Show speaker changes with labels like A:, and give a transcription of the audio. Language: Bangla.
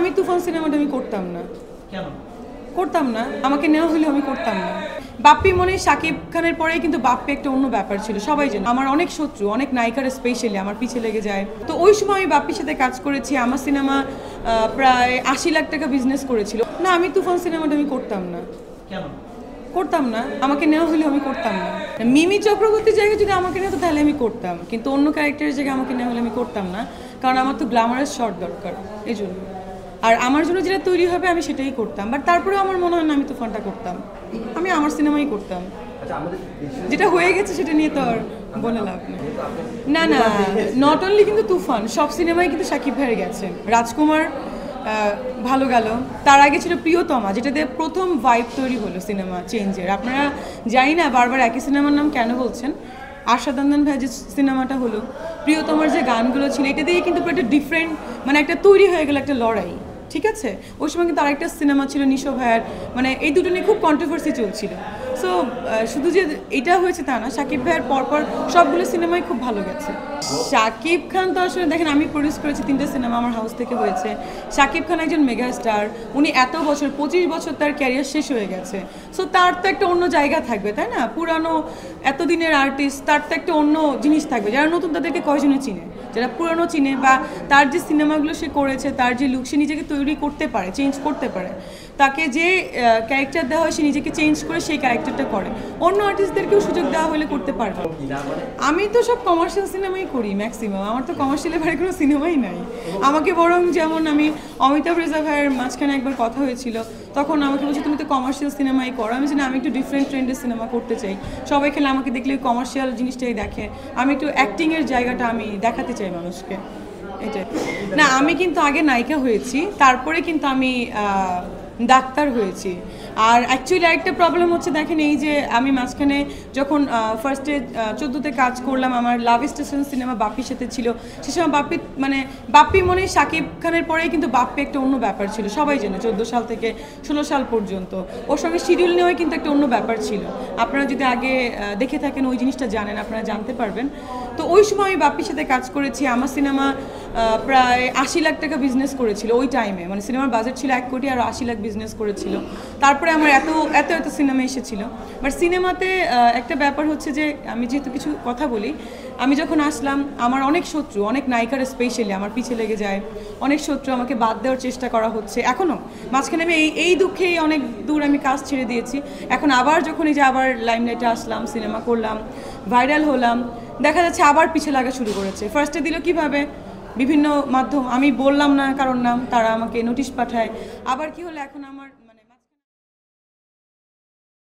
A: আমি তুফান সিনেমাটা আমি করতাম না।
B: কেন
A: করতাম না, আমাকে নেওয়া হলে আমি করতাম না। বাপ্পি মনে শাকিব খানের পরেই কিন্তু বাপ্পি একটা অন্য ব্যাপার ছিল, সবাই জানে। আমার অনেক শত্রু, অনেক নায়িকার স্পেশালি আমার পিছে লেগে যায়। তো ওই সময় আমি বাপ্পির সাথে কাজ করেছি। আমার সিনেমা প্রায় ৮০ লাখ টাকা বিজনেস করেছিল। না, আমি তুফান সিনেমাটা আমি করতাম না।
B: কেন
A: করতাম না, আমাকে নেওয়া হলে আমি করতাম না। মিমি চক্রবর্তীর জায়গায় যদি আমাকে নেওয়া হতো তাহলে আমি করতাম, কিন্তু অন্য ক্যারেক্টারের জায়গায় আমাকে নেওয়া হলে আমি করতাম না, কারণ আমার তো গ্ল্যামারাস শট দরকার এই জন্য। আর আমার জন্য যেটা তৈরি হবে আমি সেটাই করতাম, বাট তারপরেও আমার মনে হয় না আমি তুফানটা করতাম। আমি আমার সিনেমাই করতাম, যেটা হয়ে গেছে সেটা নিয়ে তো আর বলে লাভ নেই। না না, নট অনলি কিন্তু তুফান, সব সিনেমাই কিন্তু শাকিব ভাইয়ের গেছে। রাজকুমার ভালো গেল, তার আগে ছিল প্রিয়তমা, যেটা দিয়ে প্রথম ভাইব তৈরি হলো সিনেমা চেঞ্জের। আপনারা জানি না বারবার একই সিনেমার নাম কেন বলছেন। আশাদান্দান ভাই যে সিনেমাটা হলো, প্রিয়তমার যে গানগুলো ছিল, এটা দিয়ে কিন্তু একটা ডিফারেন্ট মানে একটা তৈরি হয়ে গেল একটা লড়াই, ঠিক আছে। ওই সময় কিন্তু আরেকটা সিনেমা ছিল নিশো ভাইয়ের, মানে এই দুটো নিয়ে খুব কন্ট্রোভার্সি চলছিল। সো শুধু যে এটা হয়েছে তা না, শাকিব ভাইয়ের পরপর সবগুলো সিনেমাই খুব ভালো গেছে। শাকিব খান তো আসলে দেখেন, আমি প্রডিউস করেছি 3টে সিনেমা, আমার হাউস থেকে হয়েছে। শাকিব খান একজন মেগা স্টার, উনি এত বছর 25 বছর তার ক্যারিয়ার শেষ হয়ে গেছে। সো তার তো একটা অন্য জায়গা থাকবে, তাই না? পুরানো এতদিনের আর্টিস্ট, তার তো একটা অন্য জিনিস থাকবে। যারা নতুন তাদেরকে কয়জনে চিনে, যারা পুরানো চিনে, বা তার যে সিনেমাগুলো সে করেছে, তার যে লুক, সে নিজেকে তৈরি করতে পারে, চেঞ্জ করতে পারে। তাকে যে ক্যারেক্টার দেওয়া হয় সে নিজেকে চেঞ্জ করে সেই ক্যারেক্টারটা করে। অন্য আর্টিস্টদেরকেও সুযোগ দেওয়া হলে করতে পারবে। আমি তো সব কমার্শিয়াল সিনেমাই করি ম্যাক্সিমাম, আমার তো কমার্শিয়ালের বাইরে কোনো সিনেমাই নাই। আমাকে বরং, যেমন আমি অমিতাভ রেজা ভাইয়ের মাঝখানে একবার কথা হয়েছিল, তখন আমাকে বলছে তুমি তো কমার্শিয়াল সিনেমাই করো। আমি জানি আমি একটু ডিফারেন্ট ট্রেন্ডের সিনেমা করতে চাই। সবাই খেলে আমাকে দেখলে ওই কমার্শিয়াল জিনিসটাই দেখে, আমি একটু অ্যাক্টিংয়ের জায়গাটা আমি দেখাতে চাই মানুষকে, এটাই। না, আমি কিন্তু আগে নায়িকা হয়েছি, তারপরে কিন্তু আমি ডাক্তার হয়েছি। আর অ্যাকচুয়ালি আরেকটা প্রবলেম হচ্ছে, দেখেন এই যে আমি মাঝখানে যখন ফার্স্টে 14তে কাজ করলাম, আমার লাভ স্টেশন সিনেমা বাপ্পির সাথে ছিল। সে সময় বাপ্পি মনে শাকিব খানের পরেই কিন্তু বাপ্পি একটা অন্য ব্যাপার ছিল, সবাই জানে। 14 সাল থেকে 16 সাল পর্যন্ত ওর সঙ্গে শিডিউল নেওয়াই কিন্তু একটা অন্য ব্যাপার ছিল। আপনারা যদি আগে দেখে থাকেন ওই জিনিসটা জানেন, আপনারা জানতে পারবেন। তো ওই সময় আমি বাপ্পির সাথে কাজ করেছি। আমার সিনেমা প্রায় 80 লাখ টাকা বিজনেস করেছিল ওই টাইমে, মানে সিনেমার বাজেট ছিল 1 কোটি, আর 80 লাখ বিজনেস করেছিল। তারপরে আমার এত এত এত সিনেমা এসেছিল। বাট সিনেমাতে একটা ব্যাপার হচ্ছে যে, আমি যেহেতু কিছু কথা বলি, আমি যখন আসলাম আমার অনেক শত্রু, অনেক নায়িকার স্পেশালি আমার পিছে লেগে যায়। অনেক শত্রু, আমাকে বাদ দেওয়ার চেষ্টা করা হচ্ছে এখনও। মাঝখানে আমি এই দুঃখেই অনেক দূর আমি কাজ ছেড়ে দিয়েছি। এখন আবার যখন এই যে আবার লাইমলাইটে আসলাম, সিনেমা করলাম, ভাইরাল হলাম, দেখা যাচ্ছে আবার পিছে লাগা শুরু করেছে। ফার্স্টে দিল কিভাবে, বিভিন্ন মাধ্যম, আমি বললাম না কারোর নাম, তারা আমাকে নোটিশ পাঠায়। আবার কি হলো, এখন আমার